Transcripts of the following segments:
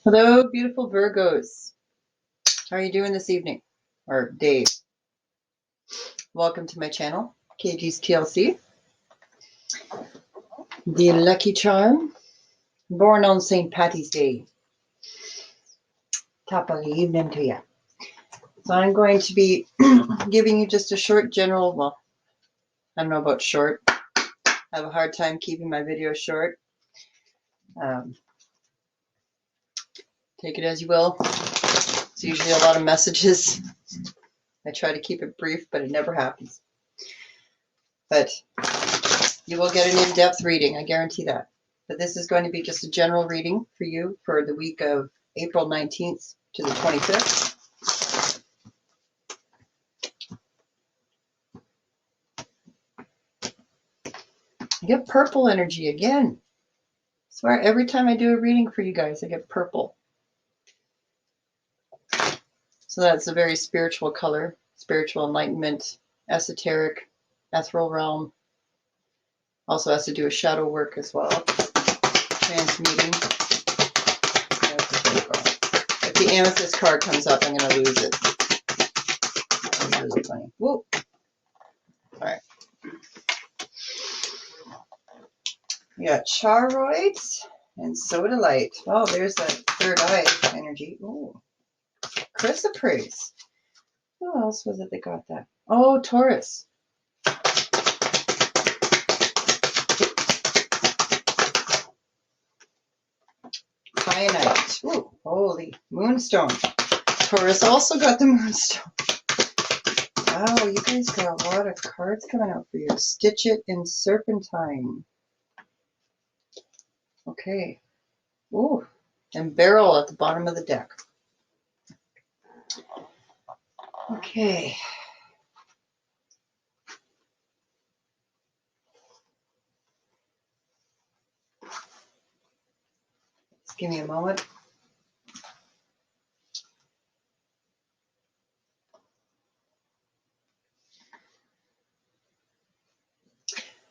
Hello, beautiful Virgos. How are you doing this evening or day? Welcome to my channel, KG's TLC. The lucky charm, born on St. Patty's Day. Top of the evening to you. So I'm going to be giving you just a short general, well, I don't know about short. I have a hard time keeping my videos short. Take it as you will. It's usually a lot of messages. I try to keep it brief, but it never happens. But you will get an in-depth reading, I guarantee that. But this is going to be just a general reading for you for the week of April 19th to the 25th. I get purple energy again. I swear, every time I do a reading for you guys, I get purple. So that's a very spiritual color, spiritual enlightenment, esoteric, ethereal realm. Also has to do with shadow work as well. Transmuting. If the amethyst card comes up, I'm going to lose it. That's really funny. Whoa. All right. We got charoids and sodalite. Oh, there's that third eye energy. Ooh. Chrysoprase. Who else was it that got that? Oh, Taurus. Kyanite. Ooh, holy moonstone. Taurus also got the moonstone. Wow, you guys got a lot of cards coming out for you. Stitch it in serpentine. Okay. Ooh, and barrel at the bottom of the deck. Okay. Just give me a moment.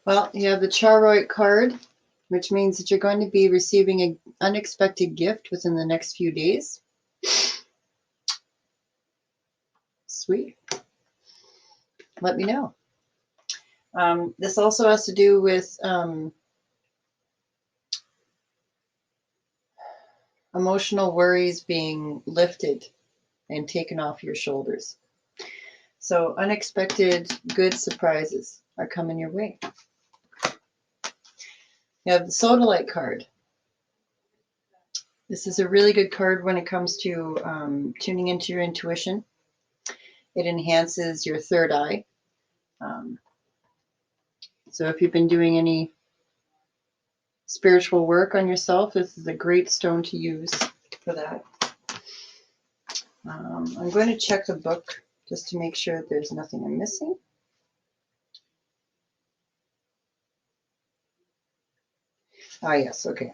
Well, you have the Charoite card, which means that you're going to be receiving an unexpected gift within the next few days. Sweet. Let me know. This also has to do with emotional worries being lifted and taken off your shoulders. So unexpected good surprises are coming your way. You have the sodalite card. This is a really good card when it comes to tuning into your intuition. It enhances your third eye. So if you've been doing any spiritual work on yourself, this is a great stone to use for that. I'm going to check the book just to make sure that there's nothing I'm missing. Ah, yes, okay.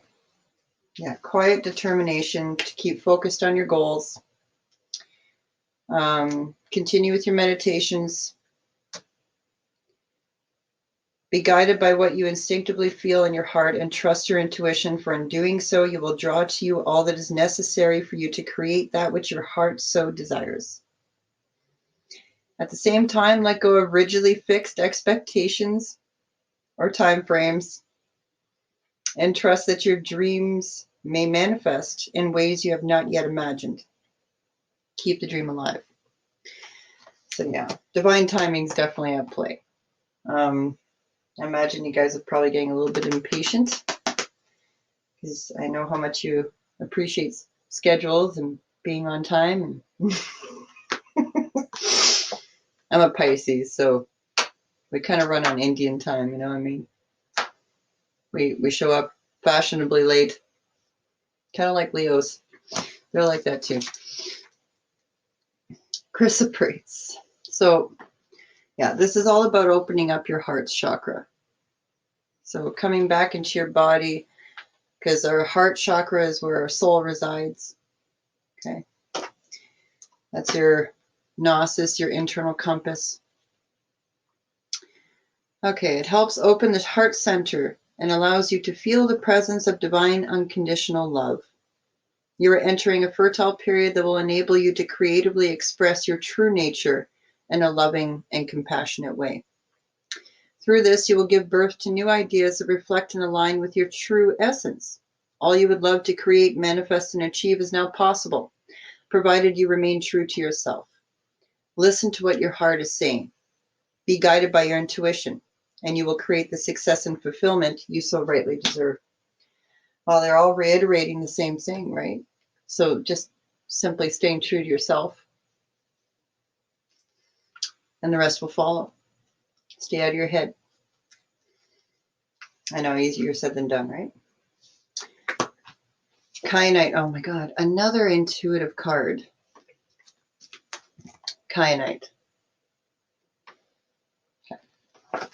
Yeah, quiet determination to keep focused on your goals. Continue with your meditations. Be guided by what you instinctively feel in your heart and trust your intuition, for in doing so, you will draw to you all that is necessary for you to create that which your heart so desires. At the same time, let go of rigidly fixed expectations or time frames and trust that your dreams may manifest in ways you have not yet imagined. Keep the dream alive. So yeah, divine timing is definitely at play. I imagine you guys are probably getting a little bit impatient because I know how much you appreciate schedules and being on time. I'm a Pisces, so we kind of run on Indian time, you know what I mean? We show up fashionably late, kind of like Leos. They're like that too. Chrysoprase. So yeah, this is all about opening up your heart's chakra. So coming back into your body, because our heart chakra is where our soul resides. Okay. That's your gnosis, your internal compass. Okay, it helps open the heart center and allows you to feel the presence of divine unconditional love. You are entering a fertile period that will enable you to creatively express your true nature in a loving and compassionate way. Through this, you will give birth to new ideas that reflect and align with your true essence. All you would love to create, manifest, and achieve is now possible, provided you remain true to yourself. Listen to what your heart is saying. Be guided by your intuition, and you will create the success and fulfillment you so rightly deserve. Well, they're all reiterating the same thing, right? So just simply staying true to yourself, and the rest will follow. Stay out of your head. I know, easier said than done, right? Kyanite. Oh my God. Another intuitive card. Kyanite. Okay.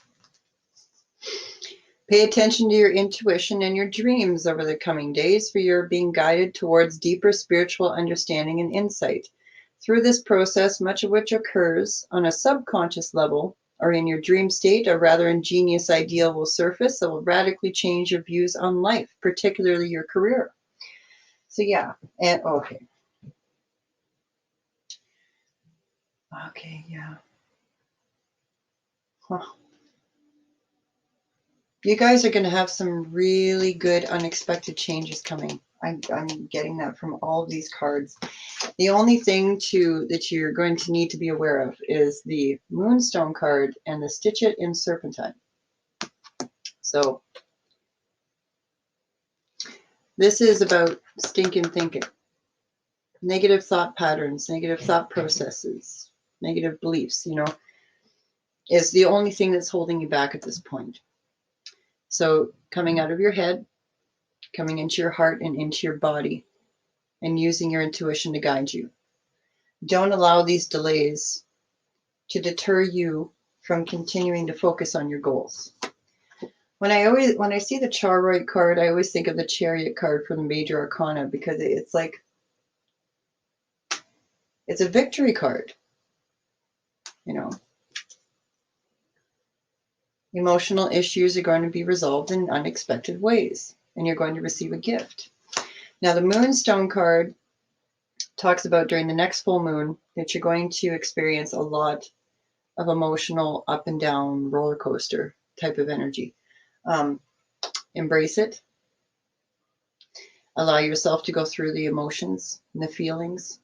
Pay attention to your intuition and your dreams over the coming days, for you're being guided towards deeper spiritual understanding and insight. Through this process, much of which occurs on a subconscious level or in your dream state, a rather ingenious idea will surface that will radically change your views on life, particularly your career. So yeah, and okay. Okay, yeah. Huh. You guys are going to have some really good unexpected changes coming. I'm getting that from all of these cards. The only thing that you're going to need to be aware of is the Moonstone card and the Stitch It in Serpentine. So this is about stinking thinking. Negative thought patterns, negative thought processes, negative beliefs, is the only thing that's holding you back at this point. So coming out of your head, coming into your heart and into your body, and using your intuition to guide you. Don't allow these delays to deter you from continuing to focus on your goals. When I see the Chariot card, I always think of the Chariot card from the Major Arcana, because it's like, it's a victory card. Emotional issues are going to be resolved in unexpected ways, and you're going to receive a gift. Now, the Moonstone card talks about during the next full moon that you're going to experience a lot of emotional up and down roller coaster type of energy. Embrace it. Allow yourself to go through the emotions and the feelings.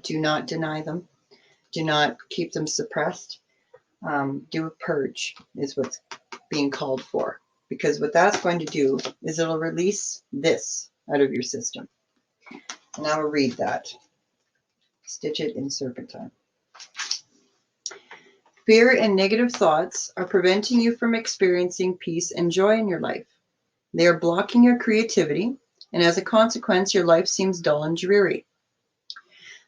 Do not deny them. Do not keep them suppressed. Do a purge is what's being called for, because what that's going to do is it'll release this out of your system. And I will read that. Stitch It in Serpentine. Fear and negative thoughts are preventing you from experiencing peace and joy in your life. They are blocking your creativity, and as a consequence, your life seems dull and dreary.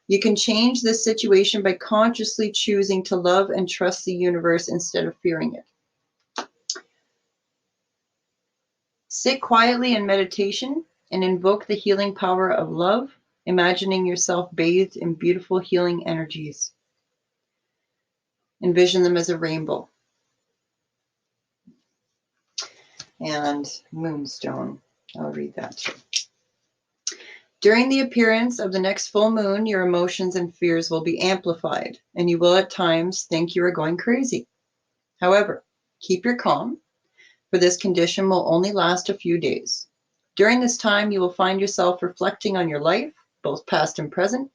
You can change this situation by consciously choosing to love and trust the universe instead of fearing it. Sit quietly in meditation and invoke the healing power of love, imagining yourself bathed in beautiful healing energies. Envision them as a rainbow. And Moonstone, I'll read that too. During the appearance of the next full moon, your emotions and fears will be amplified, and you will at times think you are going crazy. However, keep your calm, for this condition will only last a few days. During this time, you will find yourself reflecting on your life, both past and present.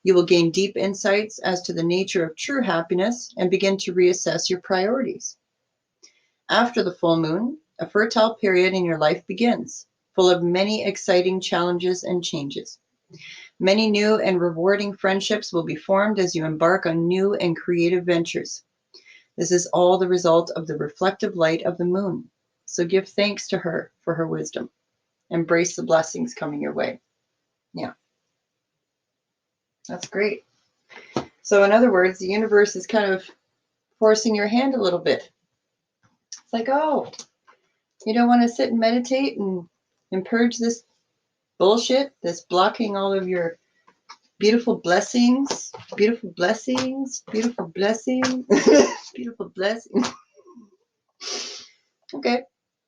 You will gain deep insights as to the nature of true happiness and begin to reassess your priorities. After the full moon, a fertile period in your life begins, full of many exciting challenges and changes. Many new and rewarding friendships will be formed as you embark on new and creative ventures. This is all the result of the reflective light of the moon. So give thanks to her for her wisdom. Embrace the blessings coming your way. Yeah, that's great. So in other words, the universe is kind of forcing your hand a little bit. It's like, oh, you don't want to sit and meditate and purge this bullshit that's blocking all of your beautiful blessings, beautiful blessings, beautiful blessings, beautiful blessings. Okay,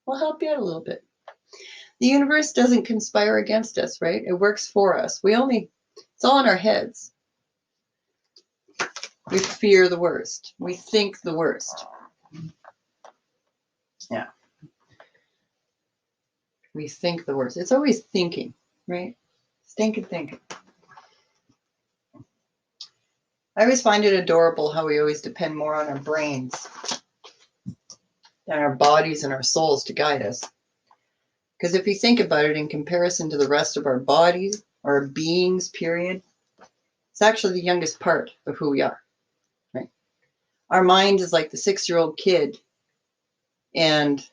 we'll help you out a little bit. The universe doesn't conspire against us, right? It works for us. It's all in our heads. We fear the worst. We think the worst. Yeah. We think the worst. It's always thinking, right? Stinking thinking. I always find it adorable how we always depend more on our brains than our bodies and our souls to guide us. Because if you think about it in comparison to the rest of our bodies, our beings, period, it's actually the youngest part of who we are, right? Our mind is like the 6-year-old kid, and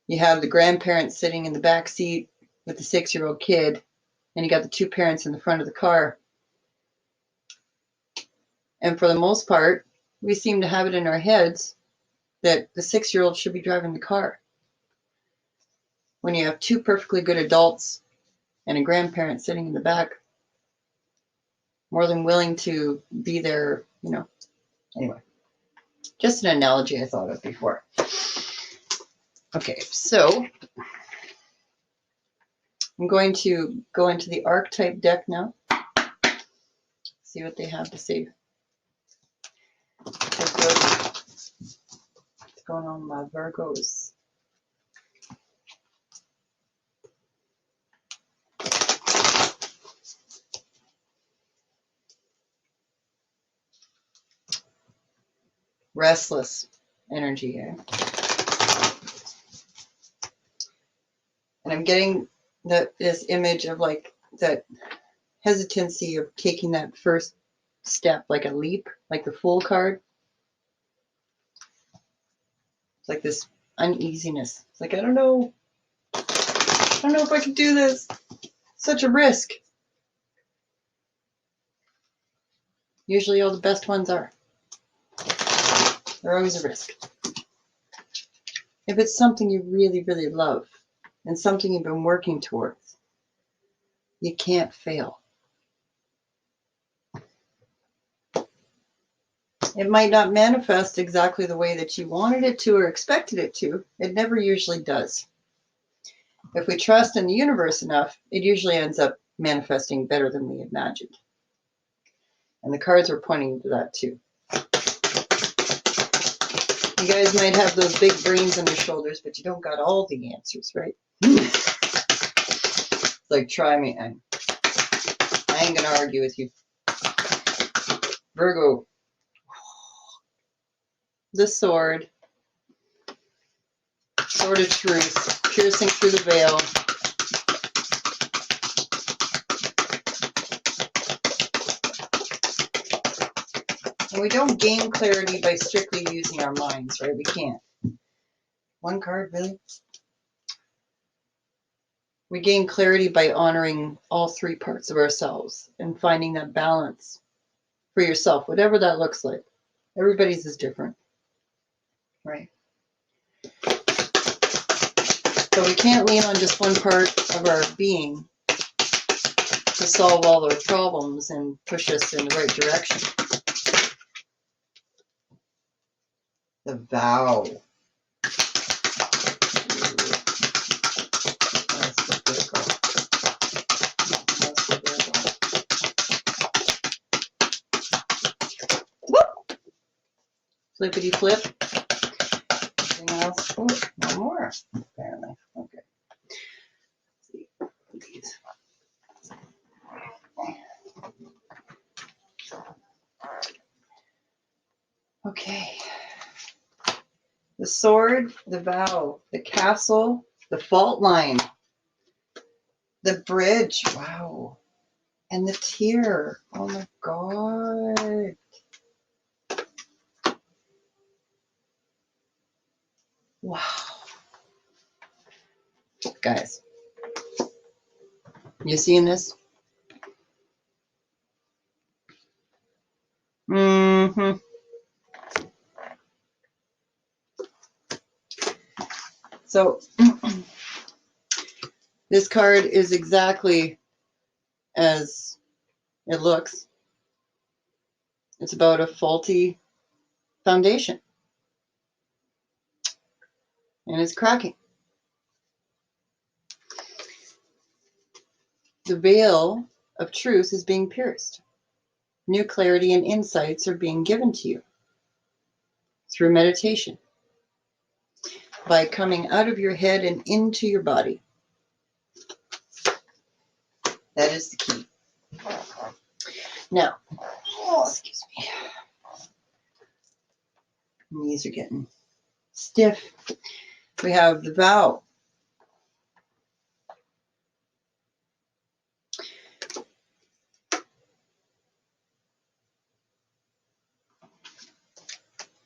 you have the grandparents sitting in the back seat with the 6-year-old kid, and you got the 2 parents in the front of the car. And for the most part, we seem to have it in our heads that the 6-year-old should be driving the car. When you have 2 perfectly good adults and a grandparent sitting in the back, more than willing to be there, Anyway, just an analogy I thought of before. Okay, so I'm going to go into the archetype deck now. See what they have to say. What's going on with my Virgos? Restless energy, eh? And I'm getting this image of like that hesitancy of taking that first step, like a leap, like the Fool card. It's like this uneasiness. It's like, I don't know if I can do this. Such a risk. Usually all the best ones are. They're always a risk. If it's something you really, really love and something you've been working towards, you can't fail. It might not manifest exactly the way that you wanted it to or expected it to. It never usually does. If we trust in the universe enough, it usually ends up manifesting better than we imagined. And the cards are pointing to that too. You guys might have those big brains on your shoulders, but you don't got all the answers, right? It's like, try me. I ain't going to argue with you. Virgo. The sword. Sword of truth. Piercing through the veil. And we don't gain clarity by strictly using our minds, right? We can't. One card, really? We gain clarity by honoring all 3 parts of ourselves and finding that balance for yourself, whatever that looks like. Everybody's is different, right? So we can't lean on just one part of our being to solve all our problems and push us in the right direction. The vow. Flippity flip. Anything else? Oh, one more, apparently. Okay. Let's see. These. Okay. The sword, the vow, the castle, the fault line, the bridge. Wow. And the tear. Oh my God. Wow. Guys, you seeing this? Mm-hmm. So this card is exactly as it looks. It's about a faulty foundation. And it's cracking. The veil of truth is being pierced. New clarity and insights are being given to you through meditation, by coming out of your head and into your body. That is the key. Now, excuse me. Knees are getting stiff. We have the vow.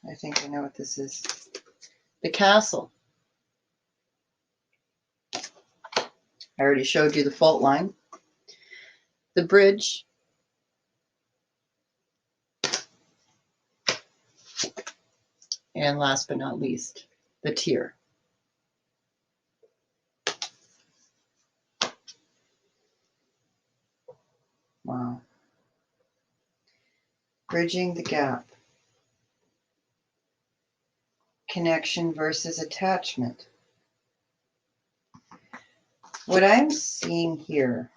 I think I know what this is. The castle. I already showed you the fault line. The bridge. And last but not least, the tear. Wow. Bridging the gap. Connection versus attachment. What I'm seeing here,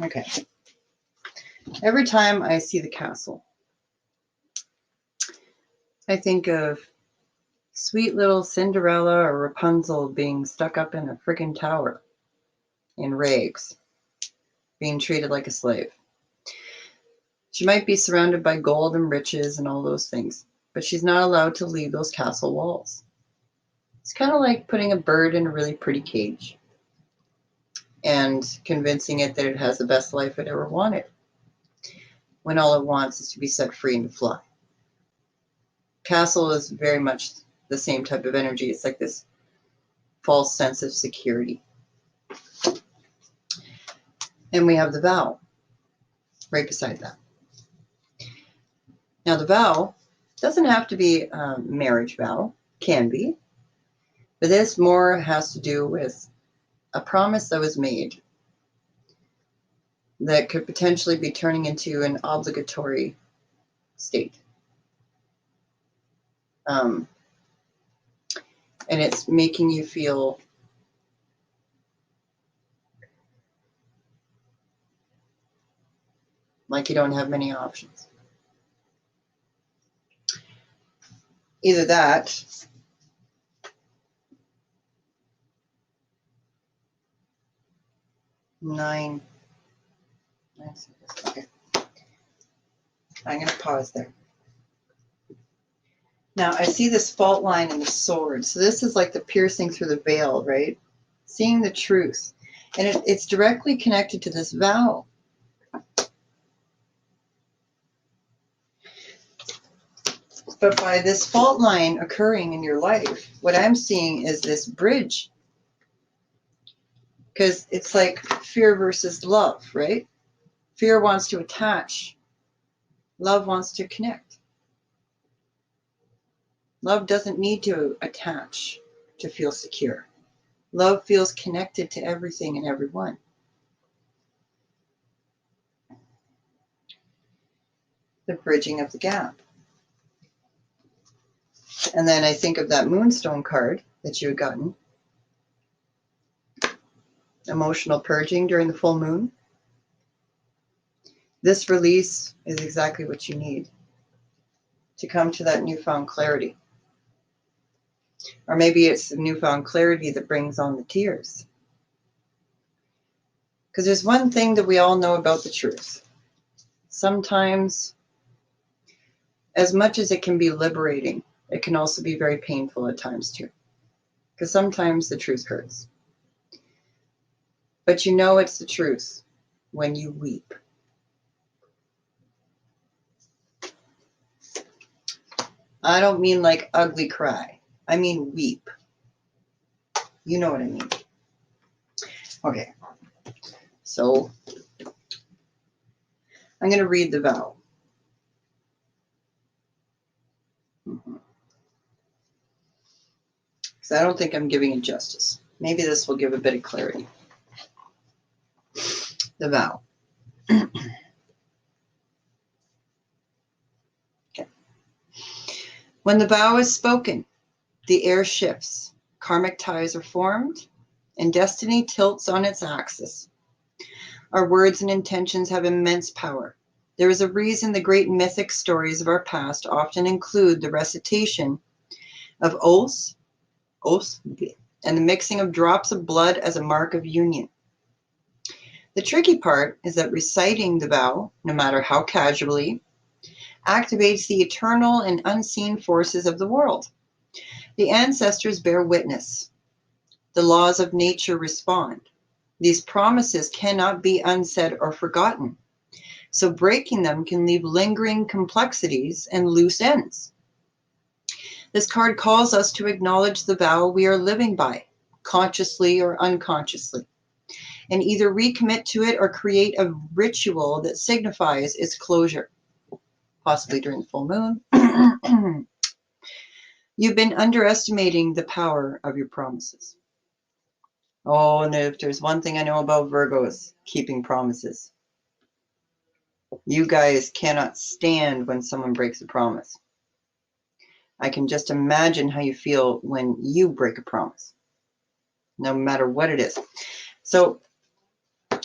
okay, every time I see the castle, I think of sweet little Cinderella or Rapunzel being stuck up in a friggin' tower in rags, being treated like a slave. She might be surrounded by gold and riches and all those things, but she's not allowed to leave those castle walls. It's kind of like putting a bird in a really pretty cage and convincing it that it has the best life it ever wanted, when all it wants is to be set free and fly. Castle is very much the same type of energy. It's like this false sense of security. And we have the vow right beside that. Now, the vow doesn't have to be a marriage vow, can be, but this more has to do with a promise that was made that could potentially be turning into an obligatory state. And it's making you feel like you don't have many options. Either that, okay. I'm going to pause there. Now, I see this fault line in the sword. So this is like the piercing through the veil, right? Seeing the truth. And it's directly connected to this vow. But by this fault line occurring in your life, what I'm seeing is this bridge. Because it's like fear versus love, right? Fear wants to attach. Love wants to connect. Love doesn't need to attach to feel secure. Love feels connected to everything and everyone. The bridging of the gap. And then I think of that moonstone card that you had gotten. Emotional purging during the full moon. This release is exactly what you need to come to that newfound clarity. Or maybe it's the newfound clarity that brings on the tears. Because there's one thing that we all know about the truth. Sometimes, as much as it can be liberating, it can also be very painful at times too. Because sometimes the truth hurts. But you know it's the truth when you weep. I don't mean like ugly cry. I mean weep. You know what I mean. Okay. So I'm going to read the vow. Because I don't think I'm giving it justice. Maybe this will give a bit of clarity. The vow. Okay. When the vow is spoken, the air shifts, karmic ties are formed, and destiny tilts on its axis. Our words and intentions have immense power. There is a reason the great mythic stories of our past often include the recitation of oaths, and the mixing of drops of blood as a mark of union. The tricky part is that reciting the vow, no matter how casually, activates the eternal and unseen forces of the world. The ancestors bear witness. The laws of nature respond. These promises cannot be unsaid or forgotten, so breaking them can leave lingering complexities and loose ends. This card calls us to acknowledge the vow we are living by, consciously or unconsciously, and either recommit to it or create a ritual that signifies its closure, possibly during the full moon. You've been underestimating the power of your promises. Oh, and if there's one thing I know about Virgos, keeping promises. You guys cannot stand when someone breaks a promise. I can just imagine how you feel when you break a promise, no matter what it is. So,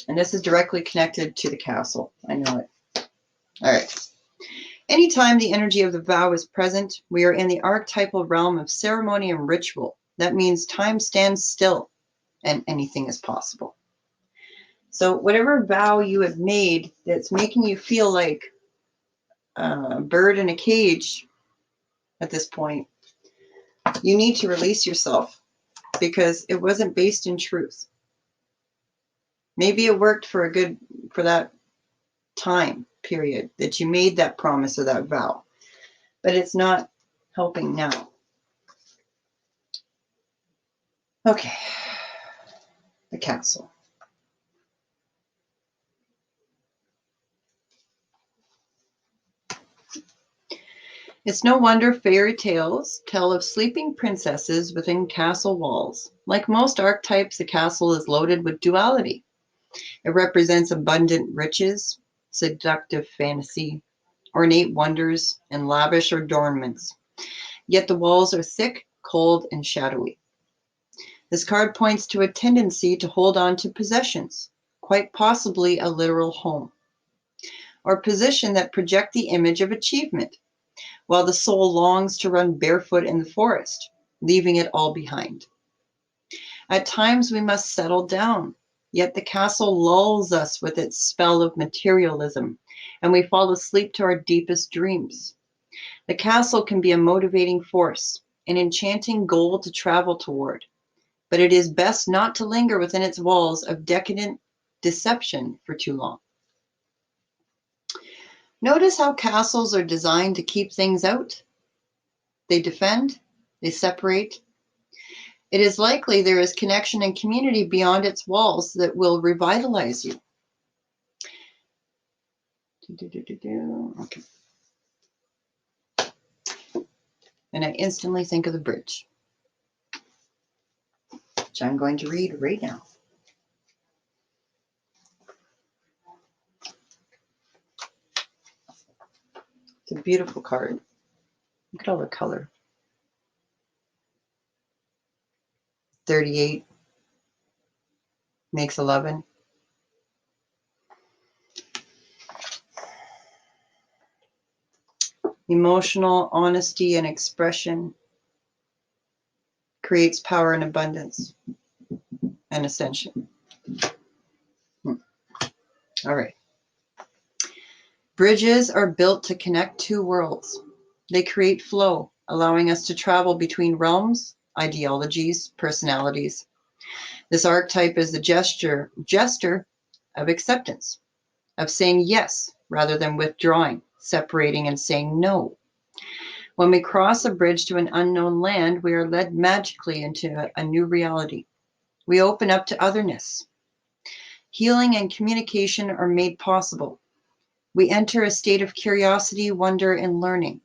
and this is directly connected to the castle. I know it. All right. Anytime the energy of the vow is present, we are in the archetypal realm of ceremony and ritual. That means time stands still and anything is possible. So whatever vow you have made that's making you feel like a bird in a cage at this point, you need to release yourself because it wasn't based in truth. Maybe it worked for that time period that you made that promise or that vow, but it's not helping now. Okay, the castle. It's no wonder fairy tales tell of sleeping princesses within castle walls. Like most archetypes, the castle is loaded with duality. It represents abundant riches, seductive fantasy, ornate wonders, and lavish adornments. Yet the walls are thick, cold, and shadowy. This card points to a tendency to hold on to possessions, quite possibly a literal home, or position that project the image of achievement, while the soul longs to run barefoot in the forest, leaving it all behind. At times we must settle down, yet the castle lulls us with its spell of materialism, and we fall asleep to our deepest dreams. The castle can be a motivating force, an enchanting goal to travel toward, but it is best not to linger within its walls of decadent deception for too long. Notice how castles are designed to keep things out. They defend, they separate. It is likely there is connection and community beyond its walls that will revitalize you. Okay. And I instantly think of the bridge, which I'm going to read right now. It's a beautiful card. Look at all the color. 38 makes 11. Emotional honesty and expression creates power and abundance and ascension. All right. Bridges are built to connect two worlds. They create flow, allowing us to travel between realms, ideologies, personalities. This archetype is the jester of acceptance, of saying yes rather than withdrawing, separating and saying no. When we cross a bridge to an unknown land, we are led magically into a new reality. We open up to otherness. Healing and communication are made possible. We enter a state of curiosity, wonder, and learning.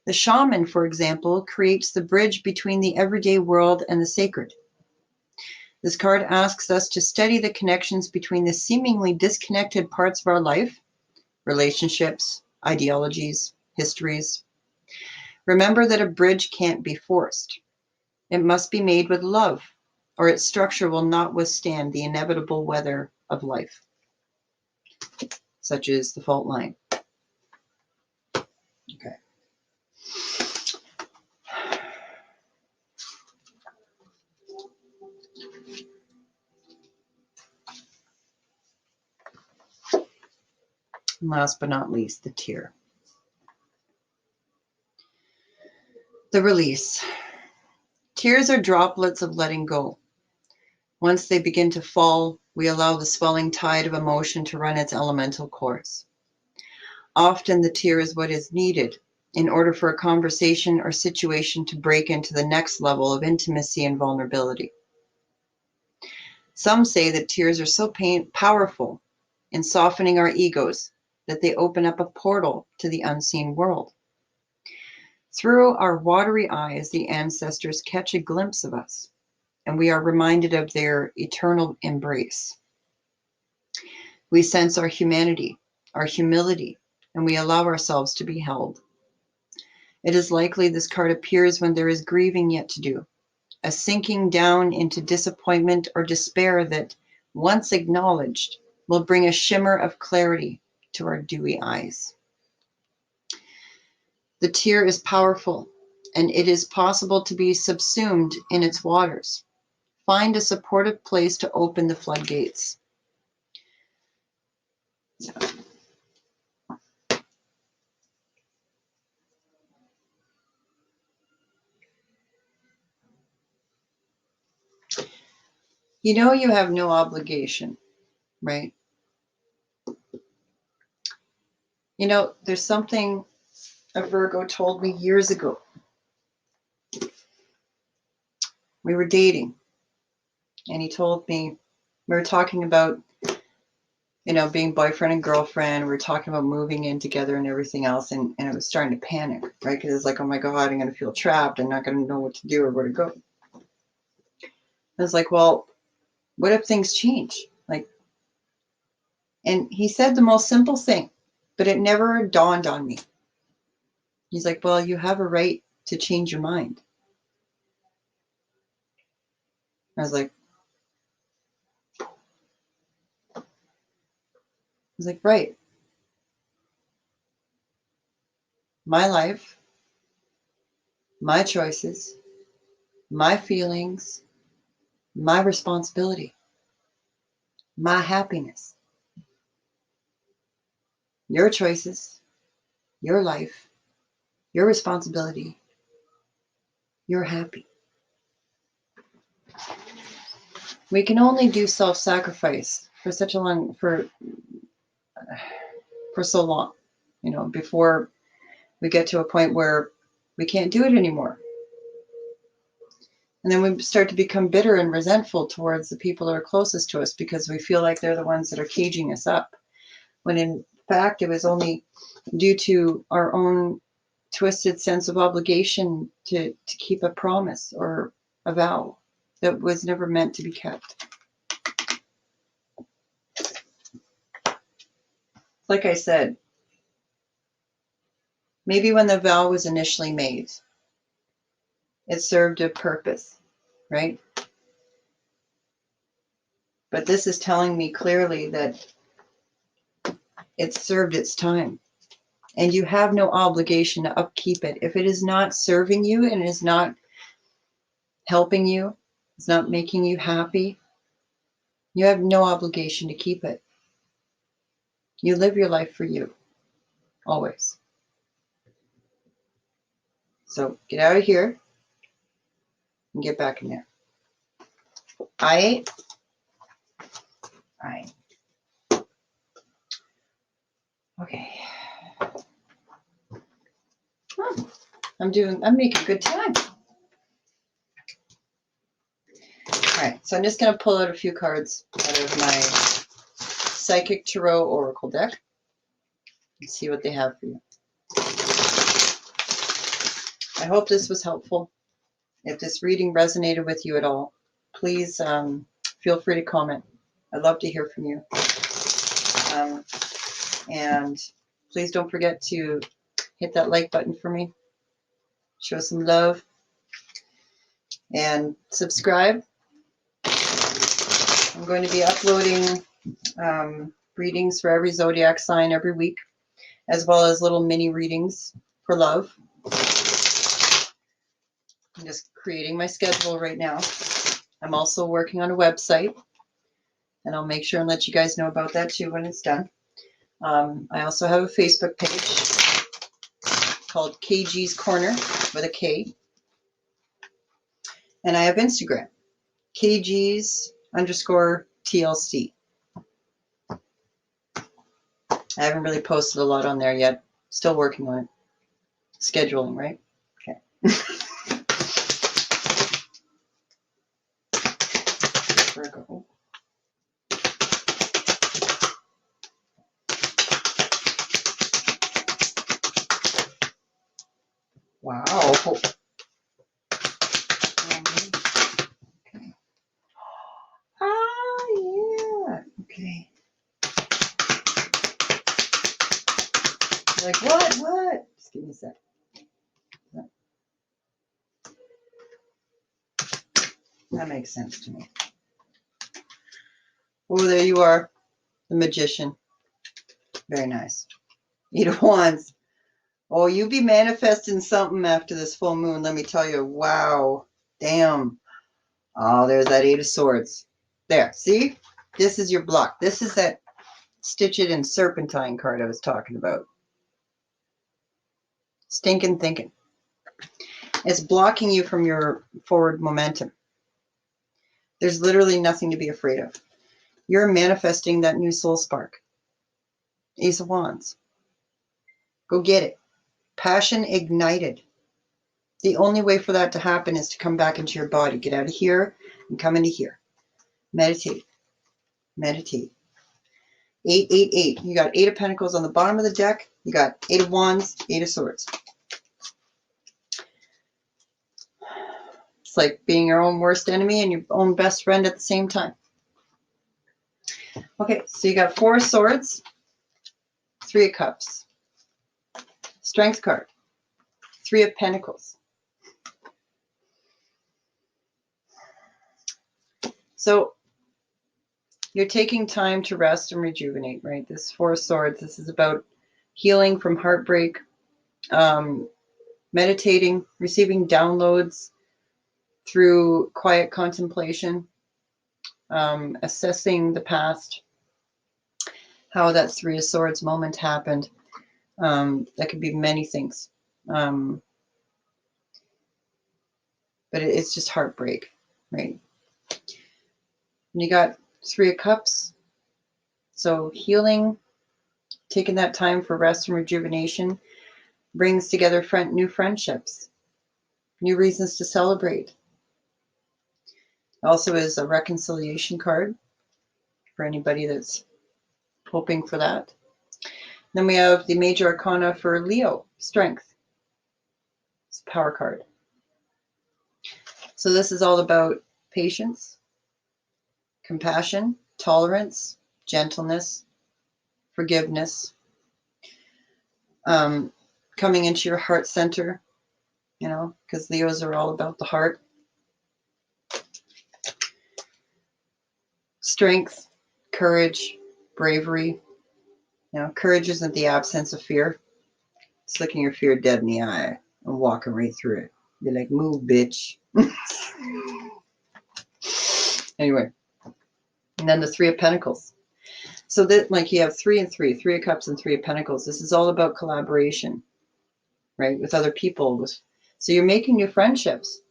The shaman, for example, creates the bridge between the everyday world and the sacred. This card asks us to study the connections between the seemingly disconnected parts of our life, relationships, ideologies, histories. Remember that a bridge can't be forced. It must be made with love, or its structure will not withstand the inevitable weather of life. such as the fault line. Okay. And last but not least, the tear. The release. Tears are droplets of letting go. Once they begin to fall, we allow the swelling tide of emotion to run its elemental course. Often the tear is what is needed in order for a conversation or situation to break into the next level of intimacy and vulnerability. Some say that tears are so powerful in softening our egos that they open up a portal to the unseen world. Through our watery eyes, the ancestors catch a glimpse of us, and we are reminded of their eternal embrace. We sense our humanity, our humility, and we allow ourselves to be held. It is likely this card appears when there is grieving yet to do, a sinking down into disappointment or despair that, once acknowledged, will bring a shimmer of clarity to our dewy eyes. The tear is powerful, and it is possible to be subsumed in its waters. Find a supportive place to open the floodgates. You know you have no obligation, right? You know, there's something a Virgo told me years ago. We were dating, and he told me, we were talking about, you know, being boyfriend and girlfriend. We were talking about moving in together and everything else, and it was starting to panic, right? Because it's like, oh my God, I'm going to feel trapped. I'm not going to know what to do or where to go. I was like, well, what if things change? Like, and he said the most simple thing, but it never dawned on me. He's like, well, you have a right to change your mind. I was like, right. My life, my choices, my feelings, my responsibility, my happiness. Your choices, your life, your responsibility, you're happy. We can only do self-sacrifice for such a long, for so long, you know, before we get to a point where we can't do it anymore. And then we start to become bitter and resentful towards the people that are closest to us because we feel like they're the ones that are caging us up. When in fact, it was only due to our own twisted sense of obligation to keep a promise or a vow that was never meant to be kept. Like I said, maybe when the vow was initially made, it served a purpose, right? But this is telling me clearly that it served its time. And you have no obligation to upkeep it. If it is not serving you and is not helping you, it's not making you happy, you have no obligation to keep it. You live your life for you, always. So get out of here and get back in there. All right. Okay. I'm making good time. All right, so I'm just going to pull out a few cards out of my Psychic Tarot Oracle deck and see what they have for you. I hope this was helpful. If this reading resonated with you at all, please feel free to comment. I'd love to hear from you. And please don't forget to hit that like button for me. Show some love. And subscribe. I'm going to be uploading readings for every zodiac sign every week, as well as little mini readings for love. I'm just creating my schedule right now. I'm also working on a website, and I'll make sure and let you guys know about that too when it's done. I also have a Facebook page called KG's Corner with a K. And I have Instagram, KG's_TLC. I haven't really posted a lot on there yet. Still working on it. Scheduling, right? Okay. Virgo. Wow. Okay. Ah, yeah. Okay. You're like, what? What? Just give me a sec. That makes sense to me. Oh, there you are. The Magician. Very nice. 8 of Wands. Oh, you be manifesting something after this full moon, let me tell you. Wow. Damn. Oh, there's that 8 of Swords. There. See? This is your block. This is that Stitch It in Serpentine card I was talking about. Stinking thinking. It's blocking you from your forward momentum. There's literally nothing to be afraid of. You're manifesting that new soul spark. Ace of Wands. Go get it. Passion ignited. The only way for that to happen is to come back into your body. Get out of here and come into here. Meditate. Meditate. 8, 8, 8. You got 8 of Pentacles on the bottom of the deck. You got 8 of Wands, 8 of Swords. It's like being your own worst enemy and your own best friend at the same time. Okay, so you got 4 of Swords, 3 of Cups. Strength card. 3 of Pentacles. So you're taking time to rest and rejuvenate, right? This 4 of Swords, this is about healing from heartbreak, meditating, receiving downloads through quiet contemplation, assessing the past, how that 3 of Swords moment happened. That could be many things. But it's just heartbreak, right? And you got 3 of Cups. So healing, taking that time for rest and rejuvenation, brings together new friendships, new reasons to celebrate. Also is a reconciliation card for anybody that's hoping for that. Then we have the major arcana for Leo, strength. It's a power card. So this is all about patience, compassion, tolerance, gentleness, forgiveness, coming into your heart center, you know, because Leos are all about the heart. Strength, courage, bravery. You know, courage isn't the absence of fear. It's looking your fear dead in the eye and walking right through it. Be like, move, bitch. Anyway, and then the 3 of Pentacles. So that, like, you have 3 and 3, 3 of Cups and 3 of Pentacles. This is all about collaboration, right, with other people. So you're making new friendships.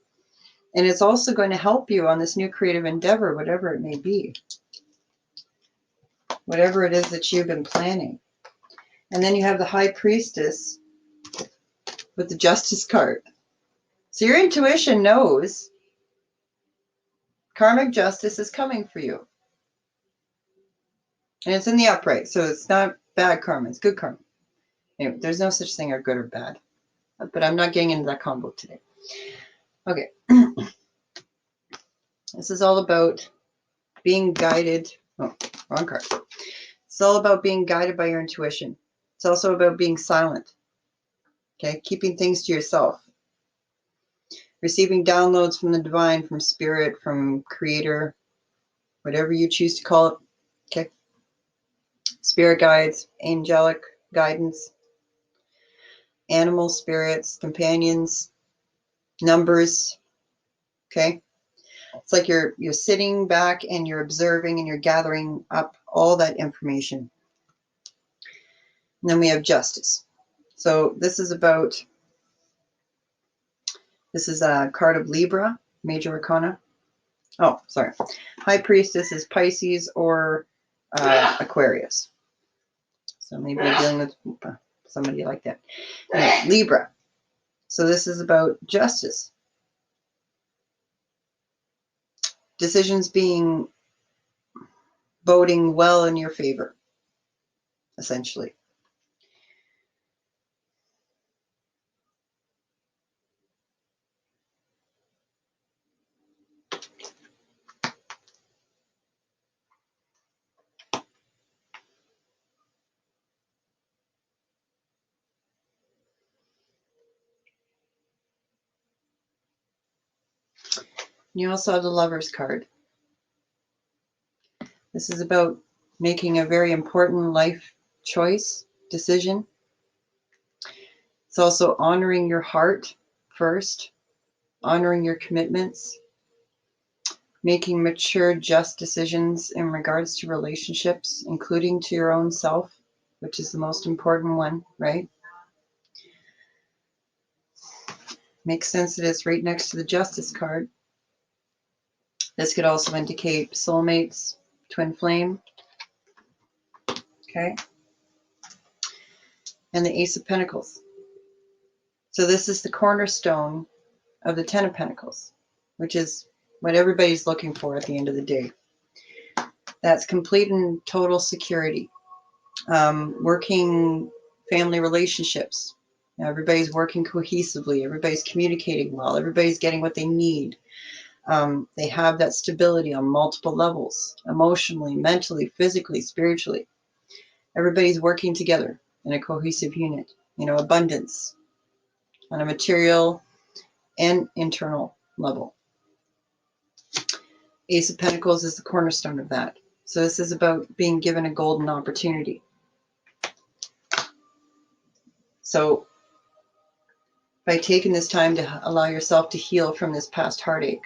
And it's also going to help you on this new creative endeavor, whatever it may be. Whatever it is that you've been planning. And then you have the High Priestess with the Justice card. So your intuition knows karmic justice is coming for you. And it's in the upright, so it's not bad karma, it's good karma. Anyway, there's no such thing as good or bad. But I'm not getting into that combo today. Okay. This is all about being guided. Oh, wrong card. It's all about being guided by your intuition. It's also about being silent. Okay, keeping things to yourself. Receiving downloads from the divine, from spirit, from creator, whatever you choose to call it. Okay. spirit guides, angelic guidance, animal spirits, companions, numbers. Okay. It's like you're sitting back and you're observing and you're gathering up all that information. And then we have justice. So this is a card of Libra, major arcana. Oh, sorry. High priestess is Pisces or Aquarius. So maybe we're dealing with somebody like that. Anyway, Libra. So this is about justice. Decisions being voting well in your favor, essentially. You also have the Lover's card. This is about making a very important life choice, decision. It's also honoring your heart first, honoring your commitments, making mature, just decisions in regards to relationships, including to your own self, which is the most important one, right? Makes sense that it's right next to the Justice card. This could also indicate soulmates, twin flame, okay? And the Ace of Pentacles. So this is the cornerstone of the Ten of Pentacles, which is what everybody's looking for at the end of the day. That's complete and total security. Working family relationships. Now, everybody's working cohesively. Everybody's communicating well. Everybody's getting what they need. They have that stability on multiple levels, emotionally, mentally, physically, spiritually. Everybody's working together in a cohesive unit. Abundance on a material and internal level. Ace of Pentacles is the cornerstone of that. So this is about being given a golden opportunity. So by taking this time to allow yourself to heal from this past heartache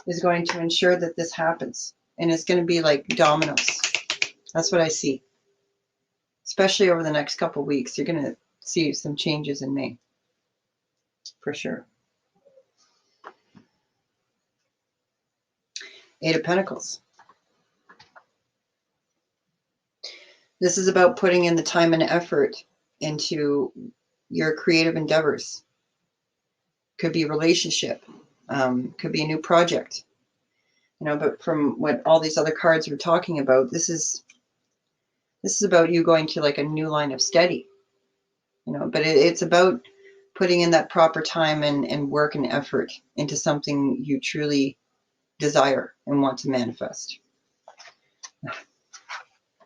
is going to ensure that this happens. And it's going to be like dominoes. That's what I see. Especially over the next couple of weeks, you're going to see some changes in May. For sure. Eight of Pentacles. This is about putting in the time and effort into your creative endeavors. Could be a relationship. Could be a new project. But from what all these other cards were talking about, this is about you going to like a new line of study. But it's about putting in that proper time and work and effort into something you truly desire and want to manifest.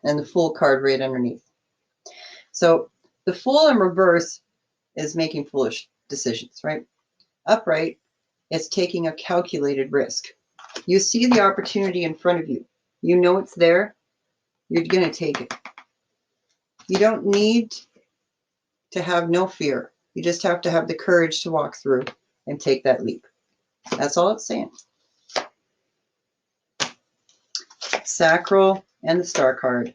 And the Fool card right underneath. So the Fool in reverse is making foolish decisions, right? Upright, it's taking a calculated risk. You see the opportunity in front of you. You know it's there. You're going to take it. You don't need to have no fear. You just have to have the courage to walk through and take that leap. That's all it's saying. Sacral and the Star card.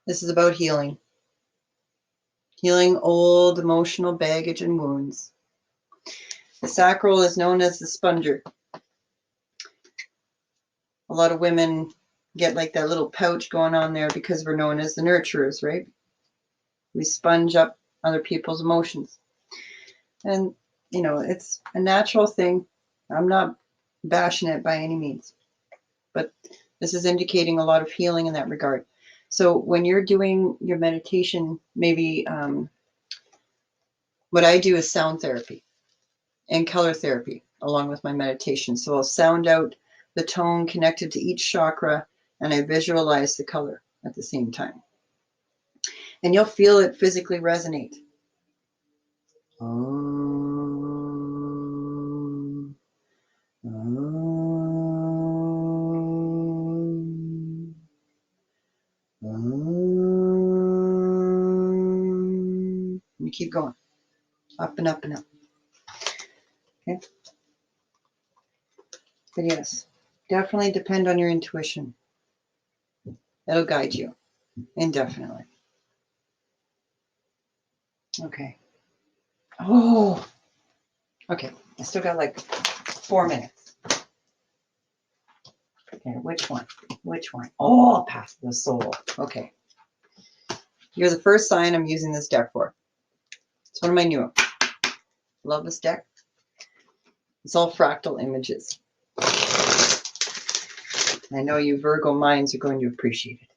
This is about healing. Healing old emotional baggage and wounds. The sacral is known as the sponger. A lot of women get like that little pouch going on there because we're known as the nurturers, right? We sponge up other people's emotions. And, it's a natural thing. I'm not bashing it by any means. But this is indicating a lot of healing in that regard. So when you're doing your meditation, maybe what I do is sound therapy and color therapy along with my meditation. So I'll sound out the tone connected to each chakra and I visualize the color at the same time. And you'll feel it physically resonate. You keep going. Up and up and up. Okay. But yes, definitely depend on your intuition. It'll guide you indefinitely. Okay. Oh, okay. I still got like 4 minutes. Okay, which one? Which one? Oh, past the soul. Okay. You're the first sign I'm using this deck for. It's one of my new ones. Love this deck. It's all fractal images. I know you Virgo minds are going to appreciate it.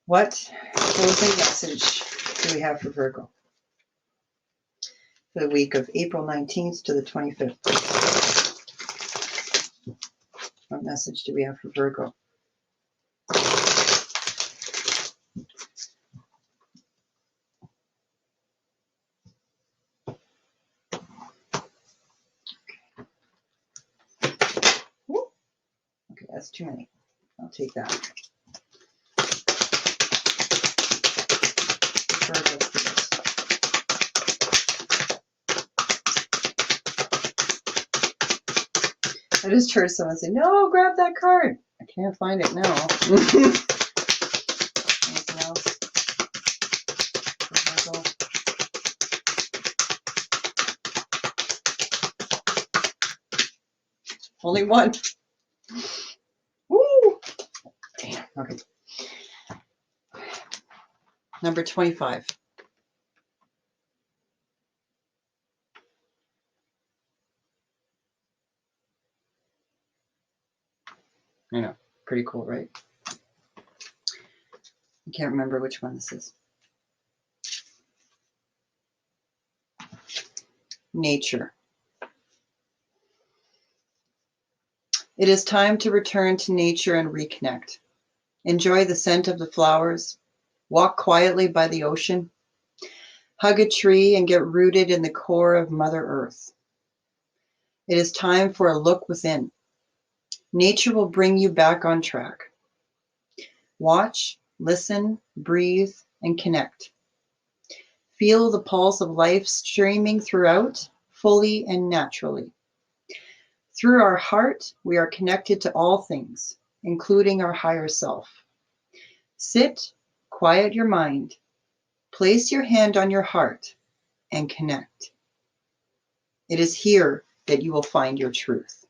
What closing message do we have for Virgo? For the week of April 19th to the 25th. What message do we have for Virgo? Okay, that's too many. I'll take that. Virgo, please. I just heard someone say, no, grab that card. I can't find it now. Anything else for Virgo? Only one. Woo! Damn. Okay. Number 25. I know. Pretty cool, right? I can't remember which one this is. Nature. It is time to return to nature and reconnect. Enjoy the scent of the flowers. Walk quietly by the ocean. Hug a tree and get rooted in the core of Mother Earth. It is time for a look within. Nature will bring you back on track. Watch, listen, breathe, and connect. Feel the pulse of life streaming throughout, fully and naturally. Through our heart, we are connected to all things, including our higher self. Sit, quiet your mind, place your hand on your heart, and connect. It is here that you will find your truth.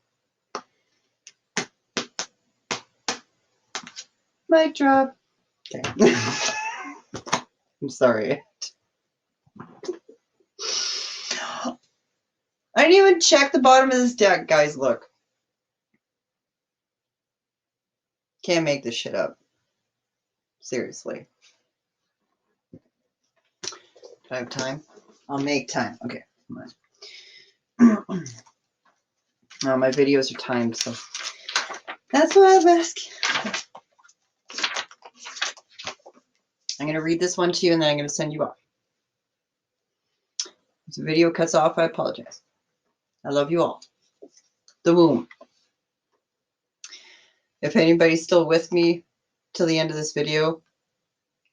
Mic drop. Okay. I'm sorry. I didn't even check the bottom of this deck, guys. Look. Can't make this shit up. Seriously. Do I have time? I'll make time. Okay, come on. Now my videos are timed, so that's why I'm asking. I'm going to read this one to you, and then I'm going to send you off. If the video cuts off, I apologize. I love you all. The womb. If anybody's still with me till the end of this video,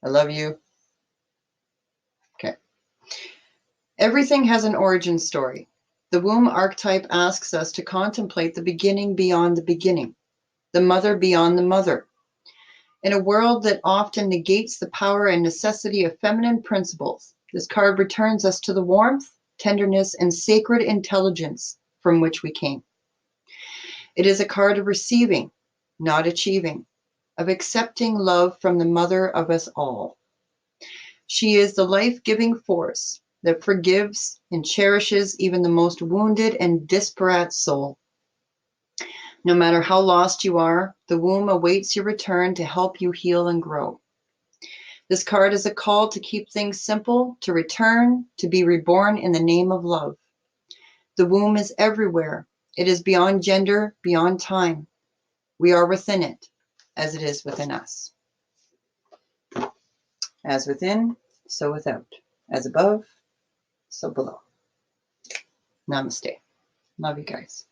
I love you. Okay. Everything has an origin story. The womb archetype asks us to contemplate the beginning beyond the beginning, the mother beyond the mother. In a world that often negates the power and necessity of feminine principles, this card returns us to the warmth, tenderness, and sacred intelligence from which we came. It is a card of receiving, not achieving, of accepting love from the mother of us all. She is the life-giving force that forgives and cherishes even the most wounded and disparate soul. No matter how lost you are, the womb awaits your return to help you heal and grow. This card is a call to keep things simple, to return, to be reborn in the name of love. The womb is everywhere. It is beyond gender, beyond time. We are within it, as it is within us. As within, so without. As above, so below. Namaste. Love you guys.